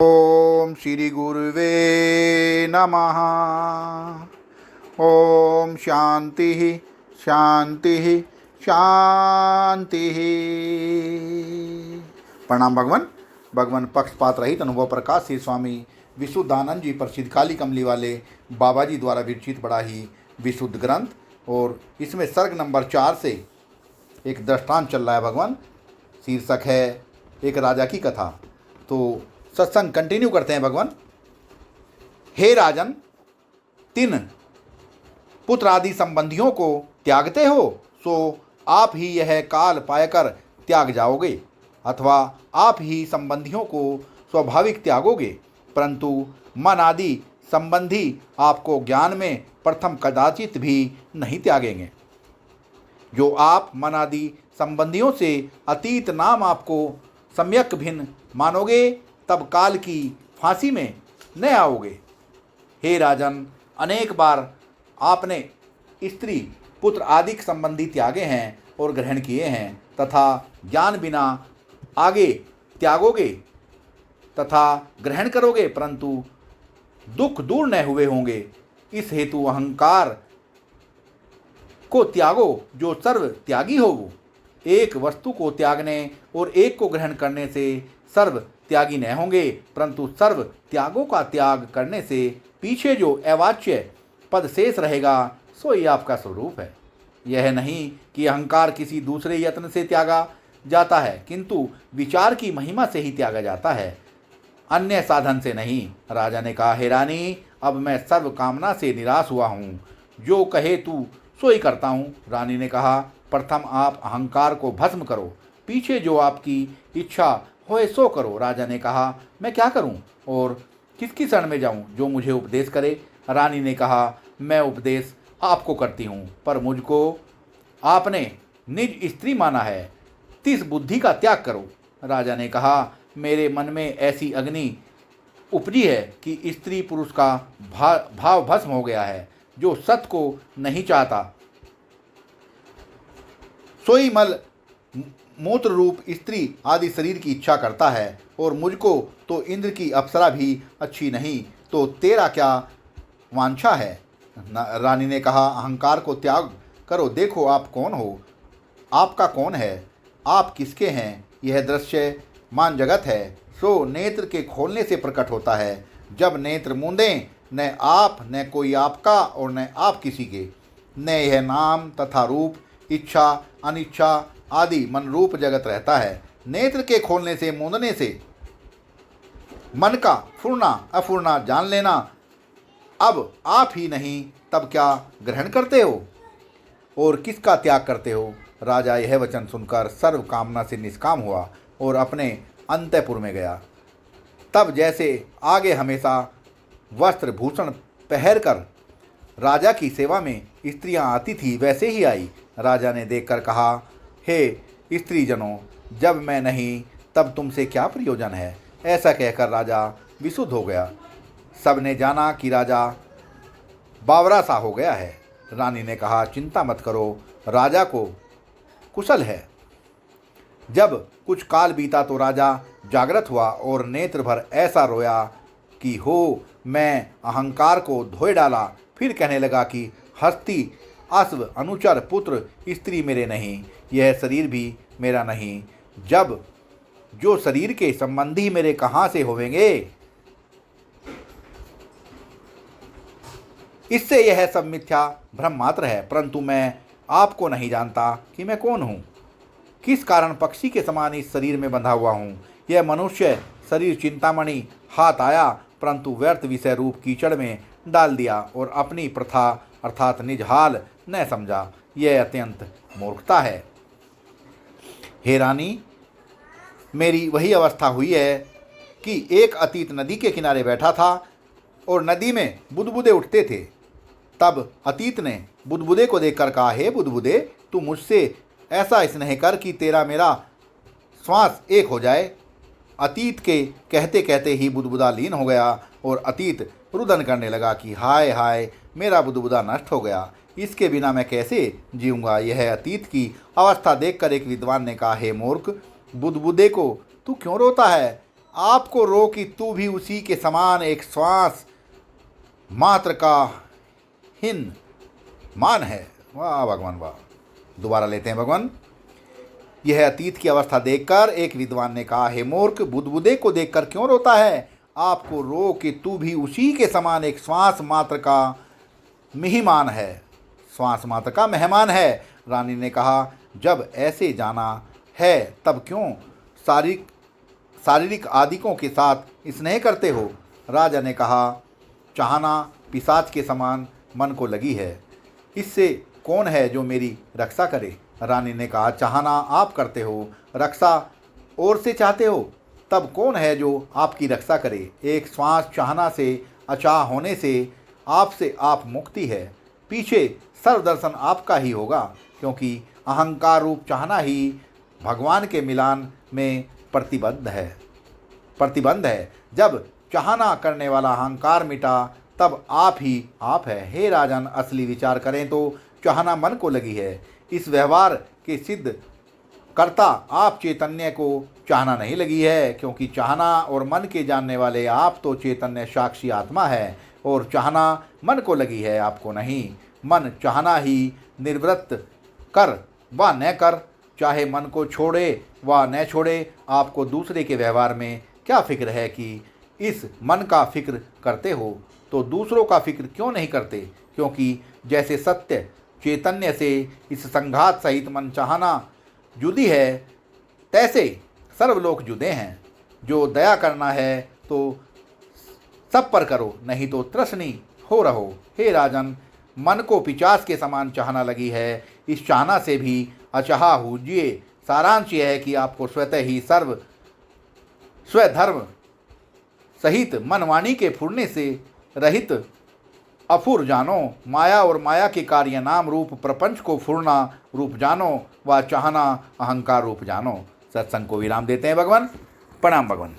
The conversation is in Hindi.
ओम श्री गुरुवे नमः। ओम शांति शांति शांति। प्रणाम भगवान। भगवान पक्षपात रहित अनुभव प्रकाश श्री स्वामी विशुद्धानंद जी प्रसिद्ध काली कमली वाले बाबा जी द्वारा विरचित बड़ा ही विशुद्ध ग्रंथ, और इसमें सर्ग नंबर 4 से एक दृष्टांत चल रहा है भगवान। शीर्षक है एक राजा की कथा। तो सत्संग कंटिन्यू करते हैं भगवान। हे राजन, 3 पुत्र आदि संबंधियों को त्यागते हो सो आप ही यह काल पाकर त्याग जाओगे, अथवा आप ही संबंधियों को स्वाभाविक त्यागोगे, परंतु मन आदि संबंधी आपको ज्ञान में प्रथम कदाचित भी नहीं त्यागेंगे। जो आप मन आदि संबंधियों से अतीत नाम आपको सम्यक भिन्न मानोगे, तब काल की फांसी में न आओगे। हे राजन, अनेक बार आपने स्त्री पुत्र आदि संबंधी त्यागे हैं और ग्रहण किए हैं, तथा ज्ञान बिना आगे त्यागोगे तथा ग्रहण करोगे, परंतु दुख दूर न हुए होंगे। इस हेतु अहंकार को त्यागो जो सर्व त्यागी हो। वो एक वस्तु को त्यागने और एक को ग्रहण करने से सर्व त्यागी न होंगे, परंतु सर्व त्यागों का त्याग करने से पीछे जो अवाच्य पद शेष रहेगा सो ही आपका स्वरूप है। यह नहीं कि अहंकार किसी दूसरे यत्न से त्यागा जाता है, किंतु विचार की महिमा से ही त्यागा जाता है, अन्य साधन से नहीं। राजा ने कहा, हे रानी, अब मैं सर्व कामना से निराश हुआ हूँ, जो कहे तू सो ही करता हूँ। रानी ने कहा, प्रथम आप अहंकार को भस्म करो, पीछे जो आपकी इच्छा होए सो करो। राजा ने कहा, मैं क्या करूं और किसकी शरण में जाऊं जो मुझे उपदेश करे। रानी ने कहा, मैं उपदेश आपको करती हूं, पर मुझको आपने निज स्त्री माना है, तिस बुद्धि का त्याग करो। राजा ने कहा, मेरे मन में ऐसी अग्नि उपजी है कि स्त्री पुरुष का भाव भस्म हो गया है। जो सत को नहीं चाहता सोई मल मूत्र रूप स्त्री आदि शरीर की इच्छा करता है, और मुझको तो इंद्र की अप्सरा भी अच्छी नहीं, तो तेरा क्या वांछा है। रानी ने कहा, अहंकार को त्याग करो, देखो आप कौन हो, आपका कौन है, आप किसके हैं। यह दृश्य मान जगत है, सो नेत्र के खोलने से प्रकट होता है। जब नेत्र मूंदें, न आप न कोई आपका और न आप किसी के, न यह नाम तथा रूप, इच्छा अनिच्छा आदि मन रूप जगत रहता है। नेत्र के खोलने से मूंदने से मन का फुरना अफुरना जान लेना। अब आप ही नहीं, तब क्या ग्रहण करते हो और किसका त्याग करते हो। राजा यह वचन सुनकर सर्व कामना से निष्काम हुआ और अपने अंतःपुर में गया। तब जैसे आगे हमेशा वस्त्र भूषण पहनकर राजा की सेवा में स्त्रियां आती थी, वैसे ही आई। राजा ने देखकर कहा, हे स्त्रीजनों, जब मैं नहीं तब तुमसे क्या प्रयोजन है। ऐसा कहकर राजा विशुद्ध हो गया। सबने जाना कि राजा बावरा सा हो गया है। रानी ने कहा, चिंता मत करो, राजा को कुशल है। जब कुछ काल बीता तो राजा जागृत हुआ और नेत्र भर ऐसा रोया कि हो मैं अहंकार को धोए डाला। फिर कहने लगा कि हस्ती अश्व अनुचर पुत्र स्त्री मेरे नहीं, यह शरीर भी मेरा नहीं। जब जो शरीर के संबंधी मेरे कहाँ से होवेंगे। इससे यह सब मिथ्या भ्रम मात्र है, परंतु मैं आपको नहीं जानता कि मैं कौन हूँ, किस कारण पक्षी के समान इस शरीर में बंधा हुआ हूँ। यह मनुष्य शरीर चिंतामणि हाथ आया, परंतु व्यर्थ विषय रूप कीचड़ में डाल दिया और अपनी प्रथा अर्थात निज हाल न समझा। यह अत्यंत मूर्खता है। हे रानी, मेरी वही अवस्था हुई है कि एक अतीत नदी के किनारे बैठा था और नदी में बुदबुदे उठते थे। तब अतीत ने बुदबुदे को देखकर कहा, हे बुदबुदे, तू मुझसे ऐसा स्नेह कर कि तेरा मेरा श्वास एक हो जाए। अतीत के कहते कहते ही बुदबुदा लीन हो गया और अतीत रुदन करने लगा कि हाय हाय, मेरा बुदबुदा नष्ट हो गया, इसके बिना मैं कैसे जीऊँगा। यह अतीत की अवस्था देखकर एक विद्वान ने कहा, हे मूर्ख, बुदबुदे को तू क्यों रोता है। आपको रोकी तू भी उसी के समान एक श्वास मात्र का हिन मान है। वाह भगवान वाह। दोबारा लेते हैं भगवान। यह अतीत की अवस्था देखकर एक विद्वान ने कहा, हे मूर्ख, बुदबुदे को देखकर क्यों रोता है? आपको रो कि तू भी उसी के समान एक श्वास मात्र का मेहमान है, श्वास मात्र का मेहमान है। रानी ने कहा, जब ऐसे जाना है तब क्यों शारीरिक आदिकों के साथ स्नेह करते हो? राजा ने कहा, चाहना पिशाच के समान मन को लगी है, इससे कौन है जो मेरी रक्षा करे? रानी ने कहा, चाहना आप करते हो, रक्षा और से चाहते हो, तब कौन है जो आपकी रक्षा करे? एक श्वास चाहना से अचाह होने से आपसे आप मुक्ति है। पीछे सर्वदर्शन आपका ही होगा, क्योंकि अहंकार रूप चाहना ही भगवान के मिलान में प्रतिबंध है। जब चाहना करने वाला अहंकार मिटा तब आप ही आप है। हे राजन, असली विचार करें तो चाहना मन को लगी है। इस व्यवहार के सिद्ध कर्ता आप चैतन्य को चाहना नहीं लगी है, क्योंकि चाहना और मन के जानने वाले आप तो चैतन्य साक्षी आत्मा है, और चाहना मन को लगी है, आपको नहीं। मन चाहना ही निर्वृत्त कर व न कर, चाहे मन को छोड़े व न छोड़े, आपको दूसरे के व्यवहार में क्या फिक्र है कि इस मन का फिक्र करते हो तो दूसरों का फिक्र क्यों नहीं करते? क्योंकि जैसे सत्य चैतन्य से इस संघात सहित मन चाहना जुदी है, तैसे सर्वलोक जुदे हैं। जो दया करना है तो सब पर करो, नहीं तो तृष्णी हो रहो। हे राजन, मन को पिशाच के समान चाहना लगी है, इस चाहना से भी अचाह हुजिए। सारांश यह है कि आपको स्वतः ही स्वधर्म सहित मनवाणी के फुरने से रहित अफुर जानो। माया और माया के कार्य नाम रूप प्रपंच को फुरना रूप जानो व चाहना अहंकार रूप जानो। सत्संग को विराम देते हैं भगवान। प्रणाम भगवान।